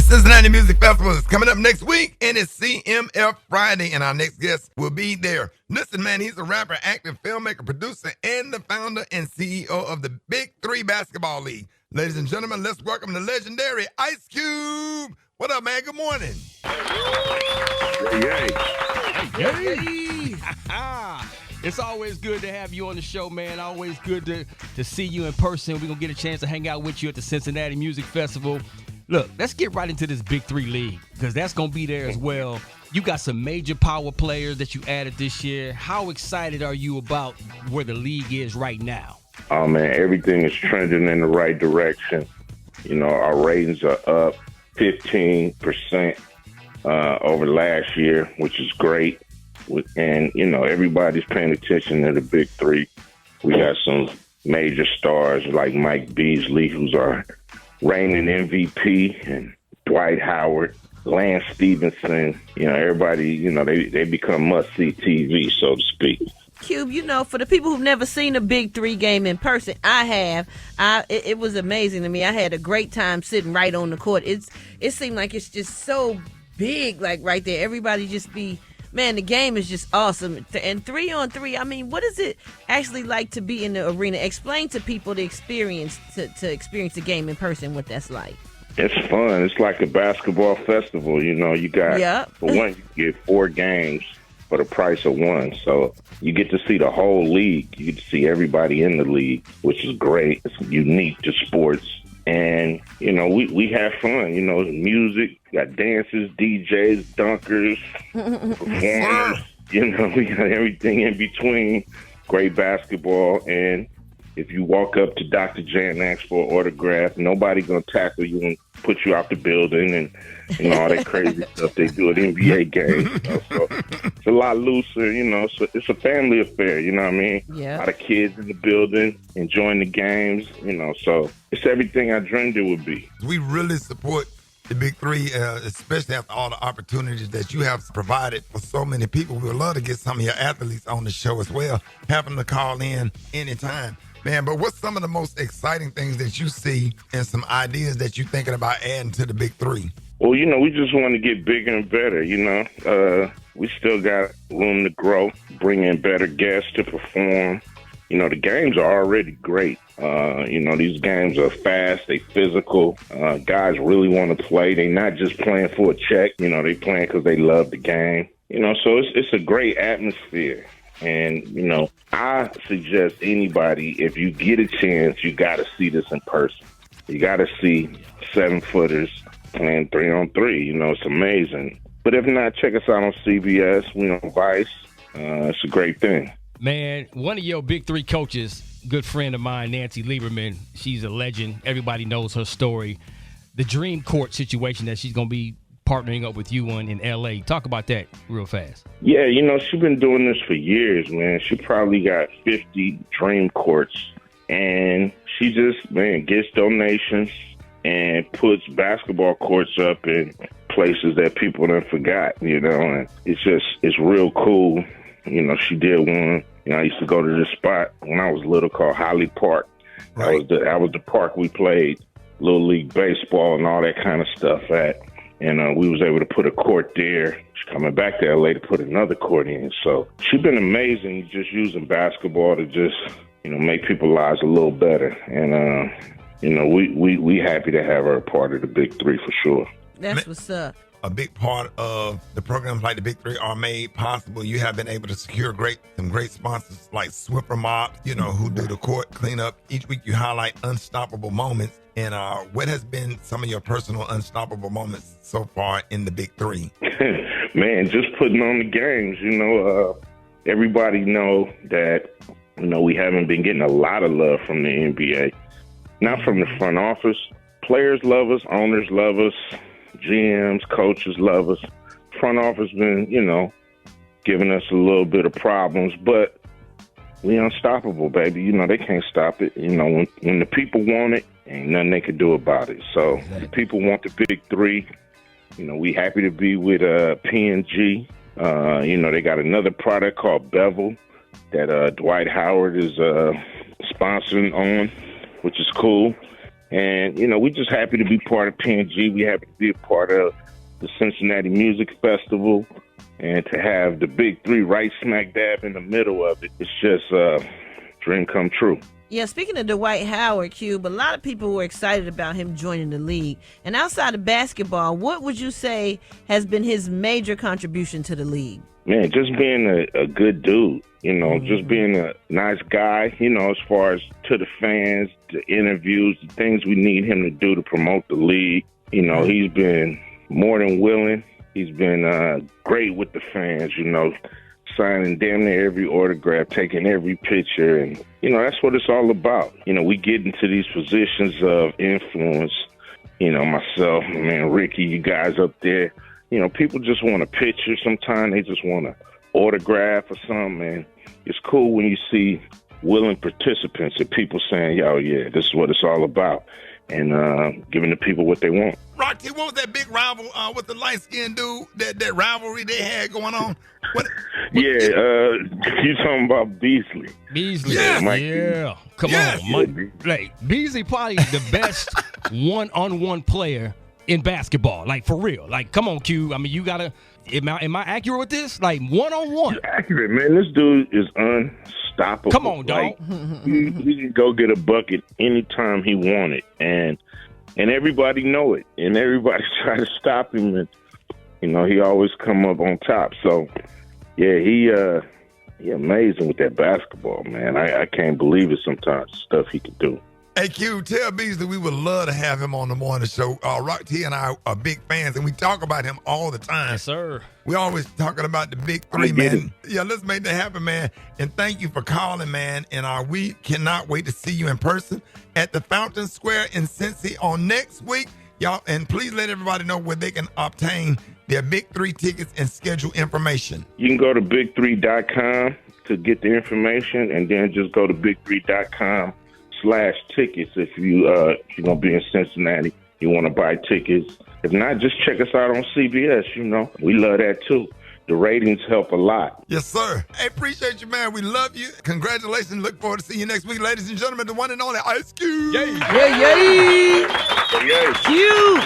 Cincinnati Music Festival is coming up next week, and it's CMF Friday, and our next guest will be there. Listen, man, he's a rapper, actor, filmmaker, producer, and the founder and CEO of the BIG3 Basketball League. Ladies and gentlemen, let's welcome the legendary Ice Cube. What up, man? Good morning. Yay. Yay. It's always good to have you on the show, man. Always good to see you in person. We're going to get a chance to hang out with you at the Cincinnati Music Festival. Look, let's get right into this BIG3 league because that's going to be there as well. You got some major power players that you added this year. How excited are you about where the league is right now? Oh, man, everything is trending in the right direction. You know, our ratings are up 15% over last year, which is great. And, you know, everybody's paying attention to the BIG3. We got some major stars like Mike Beasley, who's our reigning MVP, and Dwight Howard, Lance Stevenson. You know, everybody, you know, they become must-see TV, so to speak. Cube, you know, for the people who've never seen a BIG3 game in person, I have. It was amazing to me. I had a great time sitting right on the court. It seemed like it's just so big, like right there. Everybody just be, man, the game is just awesome. And 3-on-3, I mean, what is it actually like to be in the arena? Explain to people the experience, to experience the game in person, what that's like. It's fun. It's like a basketball festival. You know, you got, for one, you get 4 games for the price of 1. So you get to see the whole league. You get to see everybody in the league, which is great. It's unique to sports. And, you know, we have fun. You know, music, got dances, DJs, dunkers, performers. You know, we got everything in between. Great basketball. And if you walk up to Dr. J and ask for an autograph, nobody going to tackle you and put you out the building and all that crazy stuff they do at NBA games. You know? So it's a lot looser, you know. So it's a family affair, you know what I mean? Yeah. A lot of kids in the building enjoying the games, you know. So it's everything I dreamed it would be. We really support the BIG3, especially after all the opportunities that you have provided for so many people. We would love to get some of your athletes on the show as well, have them to call in anytime. Man, but what's some of the most exciting things that you see and some ideas that you're thinking about adding to the BIG3? Well, you know, we just want to get bigger and better, you know. We still got room to grow, bring in better guests to perform. You know, the games are already great. You know, these games are fast, they physical. Guys really want to play. They're not just playing for a check. You know, they playing because they love the game. You know, so it's a great atmosphere. And, you know, I suggest anybody, if you get a chance, you got to see this in person. You got to see 7-footers playing 3-on-3. You know, it's amazing. But if not, check us out on CBS. We on Vice. It's a great thing. Man, one of your BIG3 coaches, good friend of mine, Nancy Lieberman, she's a legend. Everybody knows her story. The dream court situation that she's going to be partnering up with you on in L.A. Talk about that real fast. Yeah, you know, she's been doing this for years, man. She probably got 50 dream courts. And she just, man, gets donations and puts basketball courts up in places that people done forgot, you know. And it's real cool. You know, she did one. You know, I used to go to this spot when I was little called Holly Park. Right. That was the park we played Little League Baseball and all that kind of stuff at. And we was able to put a court there. She's coming back to L.A. to put another court in. So she's been amazing just using basketball to just, you know, make people's lives a little better. And, you know, we happy to have her a part of the BIG3 for sure. That's what's up. A big part of the programs like the BIG3 are made possible. You have been able to secure some great sponsors like Swiffer Mops, you know, who do the court cleanup. Each week you highlight unstoppable moments. And what has been some of your personal unstoppable moments so far in the BIG3? Man, just putting on the games. You know, everybody know that, you know, we haven't been getting a lot of love from the NBA. Not from the front office. Players love us, owners love us, GMs, coaches love us. Front office been, you know, giving us a little bit of problems, but we unstoppable, baby. You know, they can't stop it. You know, when the people want it, ain't nothing they can do about it. So the people want the BIG3. You know, we happy to be with P&G. You know, they got another product called Bevel that Dwight Howard is sponsoring on, which is cool. And, you know, we're just happy to be part of PNG. We're happy to be a part of the Cincinnati Music Festival. And to have the Big 3 right smack dab in the middle of it, it's just a dream come true. Yeah, speaking of Dwight Howard, Cube, a lot of people were excited about him joining the league. And outside of basketball, what would you say has been his major contribution to the league? Man, just being a good dude, you know, just being a nice guy, you know, as far as to the fans, the interviews, the things we need him to do to promote the league. You know, he's been more than willing. He's been great with the fans, you know, signing damn near every autograph, taking every picture. And, you know, that's what it's all about. You know, we get into these positions of influence, you know, myself, my man Rickey, you guys up there. You know, people just want a picture. Sometimes they just want an autograph or something. And it's cool when you see willing participants and people saying, yo, yeah, this is what it's all about. And giving the people what they want. Rocky, what was that big rival with the light-skinned dude, that rivalry they had going on? You talking about Beasley. Beasley. Yes. Yeah. Come on. Like, Beasley probably the best one-on-one player in basketball. Like, for real. Like, come on, Q. I mean, you got to – am I accurate with this? Like, one-on-one. You're accurate, man. This dude is unstoppable. Come on, dog. Like, he can go get a bucket anytime he wanted. And everybody know it. And everybody try to stop him. And, you know, he always come up on top. So, yeah, he amazing with that basketball, man. I can't believe it sometimes, the stuff he can do. Hey, Q, tell Beasley we would love to have him on the morning show. Rock T and I are big fans, and we talk about him all the time. Yes, sir. We always talking about the Big 3, man. Yeah, let's make that happen, man. And thank you for calling, man. And we cannot wait to see you in person at the Fountain Square in Cincy on next week. Y'all, and please let everybody know where they can obtain their Big 3 tickets and schedule information. You can go to big3.com to get the information, and then just go to big3.com/tickets if you're going to be in Cincinnati, you want to buy tickets. If not, just check us out on CBS, you know. We love that too. The ratings help a lot. Yes, sir. Hey, appreciate you, man. We love you. Congratulations. Look forward to seeing you next week, ladies and gentlemen. The one and only Ice Cube. Yay. Yay, yay. Yes. Cube.